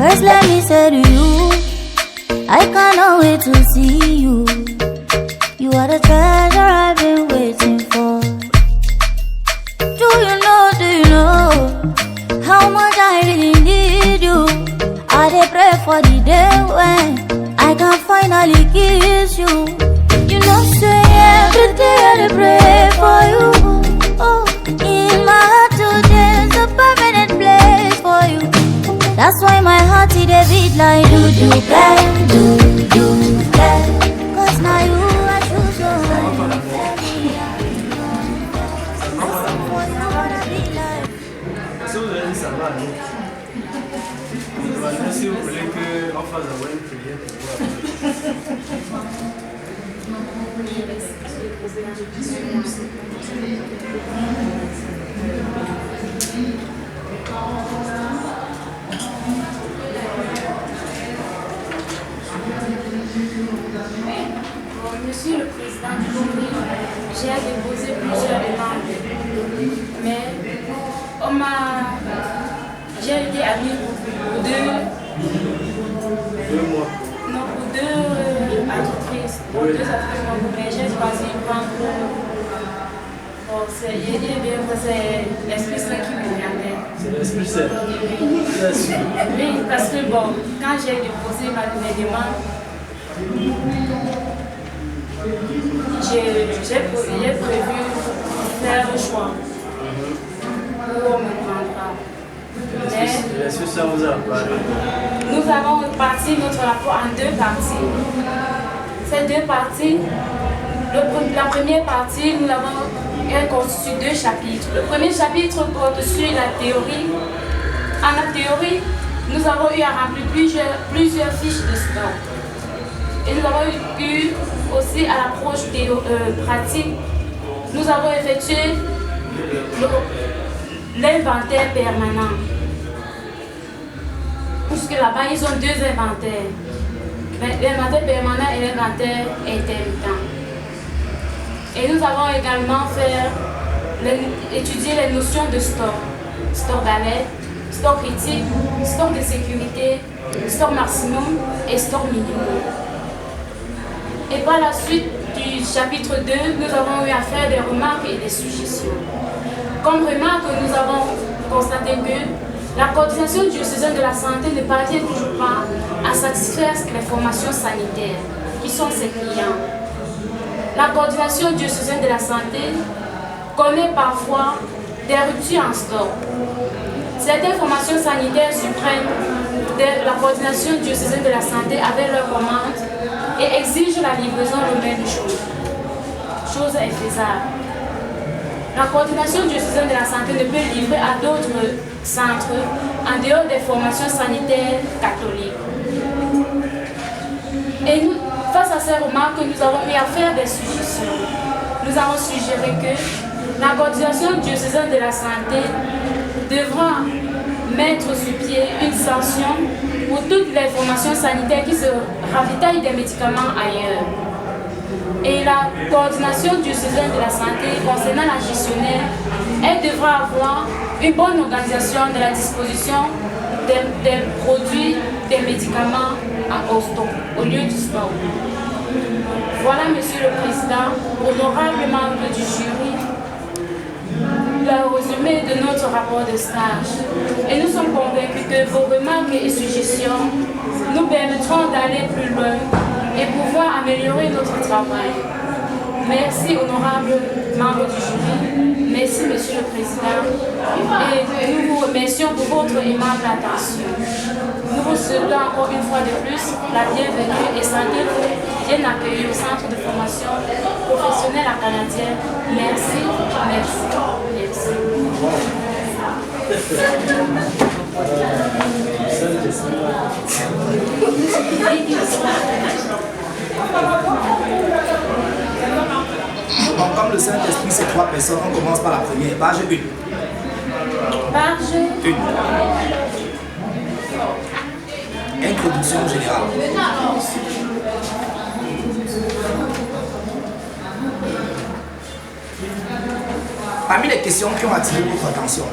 First let me say to you, I cannot wait to see you. You are the treasure I've been waiting for. Do you know how much I really need you? I dey pray for the day when I can finally kiss you. You know say every day I dey pray for you. Oh, in my heart today's a permanent place for you. That's why my heart it a beat like do bang, do bang. Cause now you I choose so Si vous avez dit ça va, non? Si vous voulez qu'on fasse une prière pour vous. Monsieur le Président du jury, j'ai déposé plusieurs demandes, mais j'ai été admis pour deux actrices, mais j'ai choisi Franco. Bon, c'est l'Esprit Saint qui me regardait. C'est l'Esprit Saint. Oui, parce que bon, quand j'ai déposé mes demandes, j'ai prévu faire le choix pour me prendre. Mais est-ce que ça vous a parlé? nous avons parti notre rapport en deux parties. Ces deux parties, la première partie, nous avons constitué deux chapitres. Le premier chapitre porte sur la théorie. En la théorie, nous avons eu à remplir plusieurs fiches de stock. Et nous avons eu aussi à l'approche pratique, nous avons effectué l'inventaire permanent. Puisque là-bas, ils ont deux inventaires. L'inventaire permanent et l'inventaire intermittent. Et nous avons également étudié les notions de stock. Stock d'alerte, stock critique, stock de sécurité, stock maximum et stock minimum. Et par la suite du chapitre 2, nous avons eu à faire des remarques et des suggestions. Comme remarque, nous avons constaté que la coordination diocésaine de la santé ne parvient toujours pas à satisfaire les formations sanitaires qui sont ses clients. La coordination diocésaine de la santé connaît parfois des ruptures en stock. Certaines formations sanitaires suppriment la coordination diocésaine de la santé avec leurs commandes et exigent la livraison le même jour. Chose infaisable. La coordination diocésaine de la santé ne peut livrer à d'autres centres en dehors des formations sanitaires catholiques. Et nous, face à ces remarques, nous avons eu à faire des suggestions. Nous avons suggéré que la coordination diocésaine de la santé devra mettre sur pied une sanction pour toutes les formations sanitaires qui se ravitaillent des médicaments ailleurs. Et la coordination diocésaine de la santé concernant la gestionnaire, elle devra avoir une bonne organisation de la disposition des produits, des médicaments au stock, au lieu du stock. Voilà, Monsieur le Président, honorable membre du jury, le résumé de notre rapport de stage. Et nous sommes convaincus que vos remarques et suggestions nous permettront d'aller plus loin et pouvoir améliorer notre travail. Merci, honorable membre du jury. Merci, Monsieur le Président. Et nous vous remercions pour votre aimable attention. Nous vous souhaitons encore une fois de plus la bienvenue et sentez-vous bien accueillis au centre de formation traditionnelle à canadienne. Merci, merci, merci. Bon, comme le Saint-Esprit, c'est 3 personnes, on commence par la première. Page 1. Page 1. Introduction générale. Parmi les questions qui ont attiré votre attention,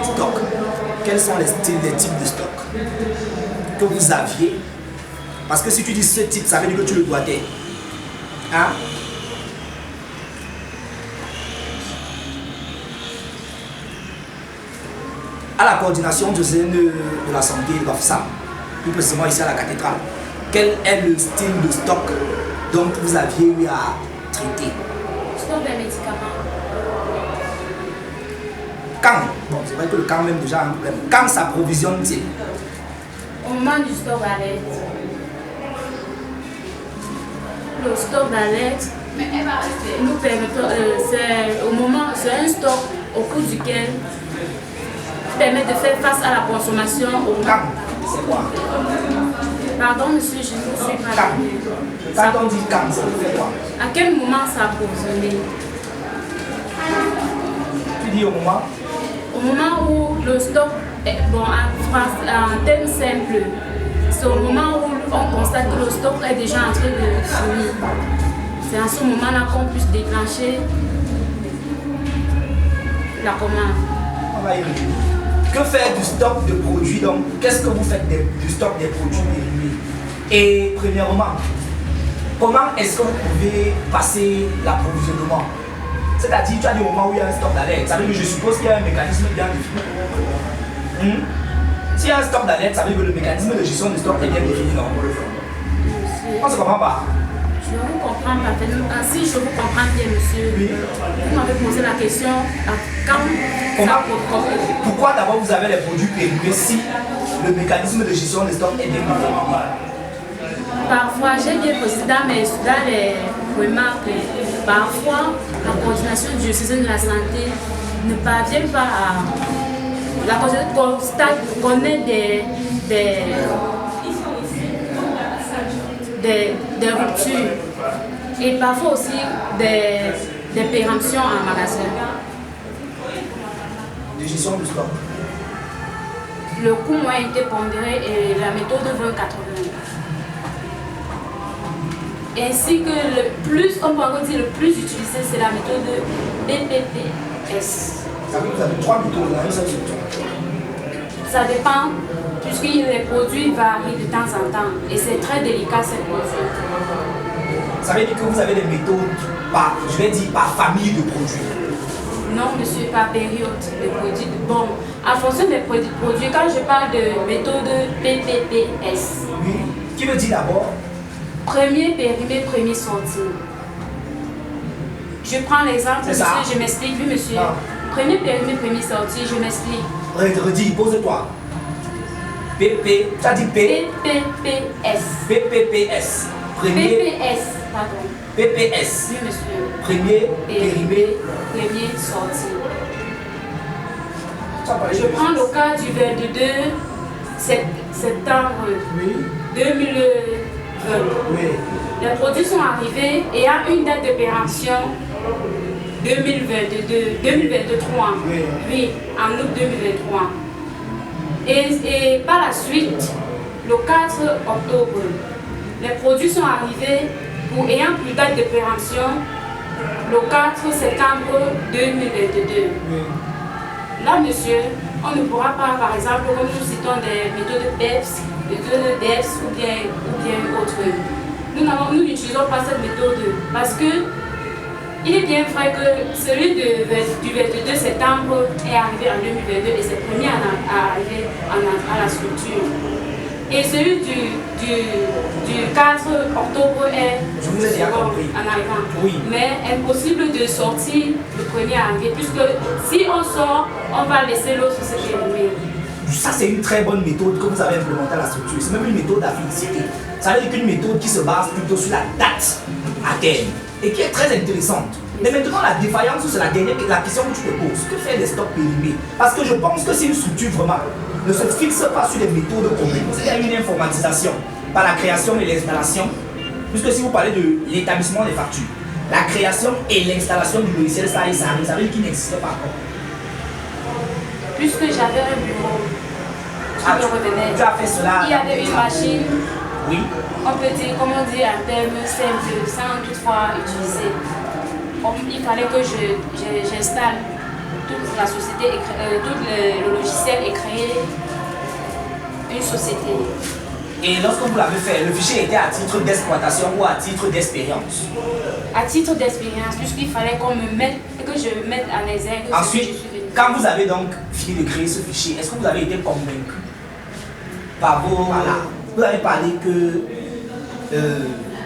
stock. Quels sont les types de stock que vous aviez? Parce que si tu dis ce type, ça veut dire que tu le doigtais. Hein? À la coordination diocésaine de la santé de l'OFSAM, plus précisément ici à la cathédrale, quel est le style de stock dont vous aviez eu à traiter? Stock des médicaments. Quand? Bon, c'est vrai que le quand même déjà a un problème. Quand s'approvisionne-t-il? Au moment du stock d'alerte. Le stock d'alerte nous permettons, c'est un stock au cours duquel permet de faire face à la consommation au Quand? C'est quoi? Pardon monsieur, je ne sais pas. Quand on dit quand, ça veut dire quoi? À quel moment s'approvisionner? Tu dis au moment? Au moment où le stock, bon, en termes simples, c'est au moment où on constate que le stock est déjà en train de finir. C'est à ce moment-là qu'on puisse déclencher la commande. On va y revenir. Que faire du stock de produits donc? Qu'est-ce que vous faites du stock des produits périmés? Et premièrement, comment est-ce que vous pouvez passer l'approvisionnement? C'est-à-dire, tu as dit au moment où il y a un stock d'alerte, ça veut dire que je suppose qu'il y a un mécanisme bien défini. S'il y a un stock d'alerte, ça veut dire que le mécanisme de gestion du stock est bien défini, non? On ne se comprend pas. Je vous comprends parfaitement. Si je vous comprends bien, monsieur, Oui. vous m'avez posé la question quand ça Pourquoi d'abord vous avez les produits périmés si le mécanisme de gestion des stocks est bien défini? Parfois, j'ai bien posé dans les remarques, parfois la coordination du diocésaine de la santé ne parvient pas à. La coordination constate qu'on ait des ruptures et parfois aussi des péremptions en magasin. De gestion du stock. Le coût moyen été pondéré et la méthode 20-80. Ainsi que le plus, on peut encore dire le plus utilisé, c'est la méthode BPPS. Ça veut dire que vous avez 3 méthodes dans une seule structure. Ça dépend, puisque les produits varient de temps en temps et c'est très délicat cette mesure. Ça veut dire que vous avez des méthodes par, je vais dire, par famille de produits. Non, monsieur, par période de produits. Bon, en fonction des produits, quand je parle de méthode PPPS. Oui. Qui me dit d'abord? Premier périmé, premier sorti. Je prends l'exemple, monsieur, je m'explique. Oui, monsieur. Ah. Premier périmé, premier sorti, je m'explique. Redis, pose-toi. PP, tu as dit P? PPPS. PPPS. Premier. PPS, pardon. PPS. Oui, monsieur. Premier périmé. Premier sorti. Je Je prends le cas du 22 septembre Oui. 2020. Oui. Les produits sont arrivés et à une date de péremption 2023. Oui. Oui, en août 2023. Et par la suite, le 4 octobre, les produits sont arrivés pour ayant plus date de péremption le 4 septembre 2022. Oui. Là, monsieur, on ne pourra pas, par exemple, comme nous citons des méthodes PEPS, méthodes DEPS ou bien autres. Nous n'utilisons pas cette méthode parce que il est bien vrai que celui du 22 septembre est arrivé en 2022 et c'est le premier à arriver à la structure. Et celui du 4 octobre est Je vous ai bien compris. en arrivant. Oui. Mais impossible de sortir le premier arrivé puisque si on sort, on va laisser l'autre se terminer. ça c'est une très bonne méthode que vous avez implémentée à la structure. C'est même une méthode à féliciter. Ça veut dire qu'une méthode qui se base plutôt sur la date à terme et qui est très intéressante. Mais maintenant la défaillance, c'est la dernière la question que tu te poses. Que faire des stocks périmés? Parce que je pense que c'est une structure vraiment ne se fixe pas sur des méthodes communes. Il y a une informatisation par la création et l'installation. Puisque si vous parlez de l'établissement des factures, la création et l'installation du logiciel, ça veut dire qu'il n'existe pas encore. Puisque j'avais un bureau, je revenais. Tu as fait cela. Il y avait une machine. Oui. On peut dire, comme on dit, un terme simple, sans toutefois utiliser. Il fallait que j'installe toute la société, tout le logiciel et créer une société. Et lorsque vous l'avez fait, le fichier était à titre d'exploitation ou à titre d'expérience? À titre d'expérience, puisqu'il fallait qu'on me mette, que je mette à l'exergue. Ensuite, quand vous avez donc fini de créer ce fichier, est-ce que vous avez été convaincu par vos... Voilà. Vous avez parlé que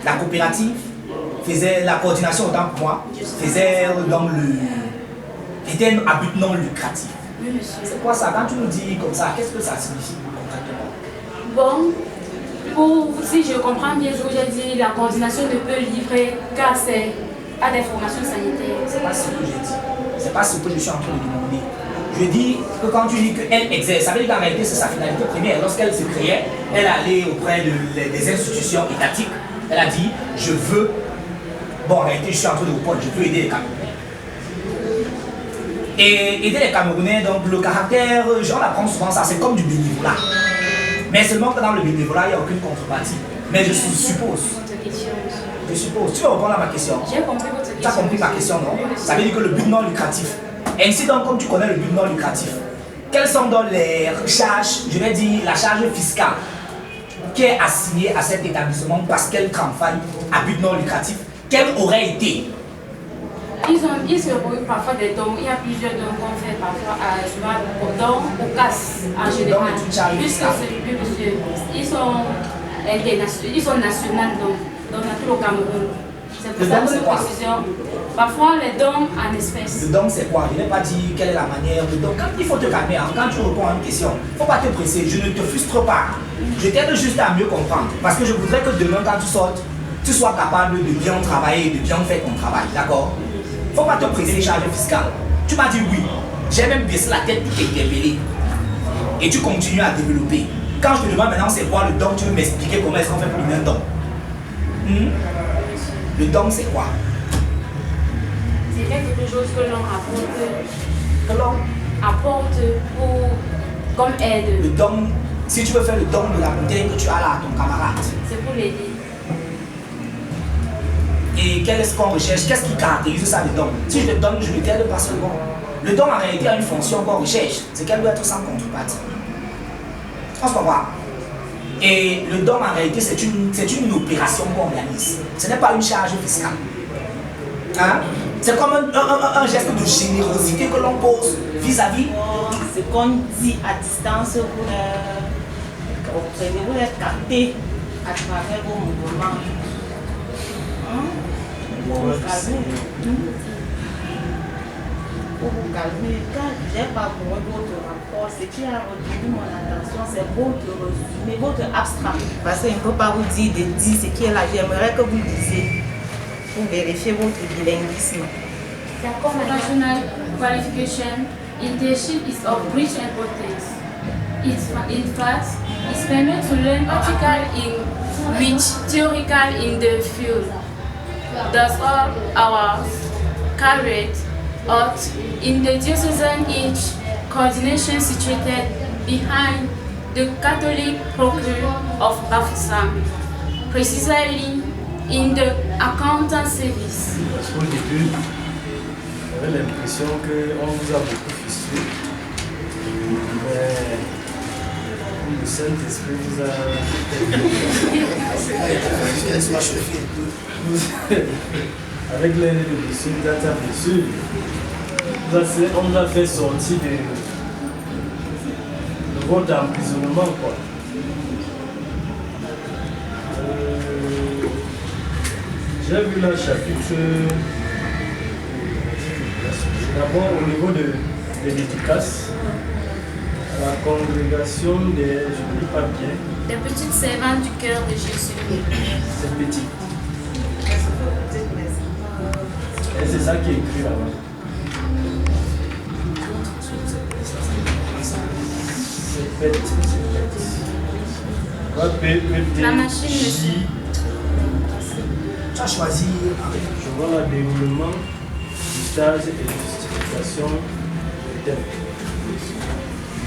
la coopérative faisait la coordination, autant pour moi, faisait donc était à but non lucratif. Oui, monsieur. C'est quoi ça? Quand tu nous dis comme ça, qu'est-ce que ça signifie concrètement? Bon, si je comprends bien ce que j'ai dit, la coordination ne peut livrer qu'à des formations sanitaires. C'est pas ce que j'ai dit. C'est pas ce que je suis en train de demander. Je dis que quand tu dis qu'elle exerce, ça veut dire qu'en réalité c'est sa finalité première. Lorsqu'elle se créait, elle allait auprès des institutions étatiques. Elle a dit, je veux, bon en réalité je suis en train de répondre, je veux aider les Camerounais. Et aider les Camerounais, donc le caractère, on apprend souvent ça, c'est comme du bénévolat. Mais seulement que dans le bénévolat, il n'y a aucune contrepartie. Mais je suppose. Je suppose. Tu vas répondre à ma question. J'ai compris votre question. Tu as compris ma question, non? Ça veut dire que le but non lucratif. Ainsi donc, comme tu connais le but non lucratif, quelles sont donc les charges, je vais dire la charge fiscale qui est assignée à cet établissement parce qu'elle travaille à but non lucratif? Quelle aurait été? Ils se regroupent parfois des dons. Il y a plusieurs dons qu'on fait parfois souvent aux dons, aux casses en général. Puisque monsieur, ils sont internationaux, ils sont nationaux dans tout le Cameroun. C'est pour ça que cette précision. Parfois les dons en espèces. Le don c'est quoi? Je n'ai pas dit quelle est la manière de don. Quand il faut te calmer, hein, quand tu réponds à une question, il ne faut pas te presser, je ne te frustre pas. Je t'aide juste à mieux comprendre. Parce que je voudrais que demain quand tu sortes, tu sois capable de bien travailler et de bien faire ton travail, d'accord? Il ne faut pas te presser les charges fiscales. Tu m'as dit oui. J'ai même baissé la tête pour t'interpeller. Et tu continues à développer. Quand je te demande maintenant c'est quoi le don, tu veux m'expliquer comment est-ce qu'on fait pour donner un don? Le don c'est quoi? C'est quelque chose que l'on apporte comme aide. Le don, si tu veux faire le don de la bouteille que tu as là à ton camarade. C'est pour l'aider. Et quel est-ce qu'on recherche? Qu'est-ce qui caractérise ça, le don? Si je te donne, je ne t'aide pas seulement. Le don en réalité a une fonction qu'on recherche, c'est qu'elle doit être sans contrepartie. On se comprend? Et le don en réalité c'est une opération qu'on réalise. Ce n'est pas une charge fiscale. Hein? C'est comme un geste de générosité que l'on pose vis-à-vis. C'est qu'on dit à distance pour les capter à travers vos mouvements. Pour vous calmer, quand je n'ai pas compris votre rapport, ce qui a retenu mon attention, c'est votre résumé, votre abstrait. Parce qu'il ne peut pas vous dire de dire ce qui est là. J'aimerais que vous le disiez pour vérifier votre bilinguisme. The National Qualification Internship is of great importance. In fact, it permits to learn practical in which theoretical in the field. Thus all our carried out in the diocesan each coordination situated behind the Catholic procure of Bafoussam, precisely in the accountant service. Au début, j'avais l'impression qu'on vous a beaucoup frustré, mais le Saint-Esprit vous a... Avec l'aide de blessures, data blessure, on nous a fait sortir de votre emprisonnement, quoi. J'ai vu le chapitre d'abord au niveau de l'éducation. La congrégation des, je ne lis pas bien, des petites servantes du cœur de Jésus. c'est petit. Et c'est ça qui est écrit là-bas. C'est bête, c'est bête. La machine J, Tu as choisi. je vois le déroulement du stage et justification du thème.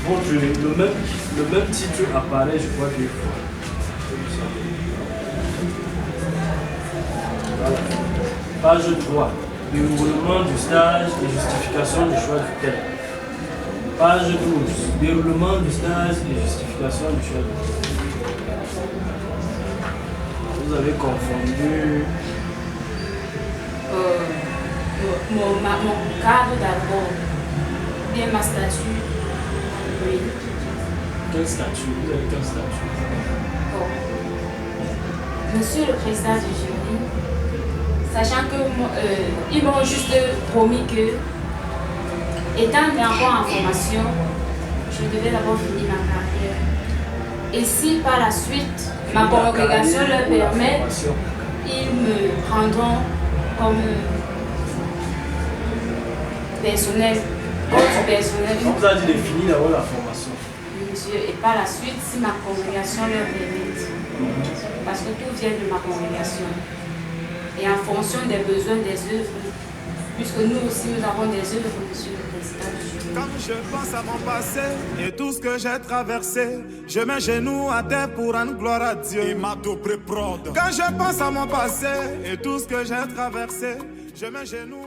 Bon, le même titre apparaît, je crois, 2 fois. Voilà. Page 3. Déroulement du stage et justification du choix du thème. Page 12. Déroulement du stage et justification du choix du thème. Vous avez confondu. Mon cadre d'abord, bien ma statue. Oui. Quel statut? Vous avez quel statut? Bon. Monsieur le président du jury, sachant que ils m'ont juste promis que, étant encore en formation, je devais d'abord finir ma carrière. Et si par la suite, ma congrégation leur permet, ils me prendront comme personnel, autre personnel. On vous a dit de finir d'abord la formation. Oui, monsieur, et par la suite, si ma congrégation leur permet, parce que tout vient de ma congrégation, et en fonction des besoins des œuvres, puisque nous aussi nous avons des œuvres, monsieur le président du jury. Quand je pense à mon passé et tout ce que j'ai traversé, je mets genoux à terre pour rendre gloire à Dieu. Quand je pense à mon passé et tout ce que j'ai traversé, je mets genoux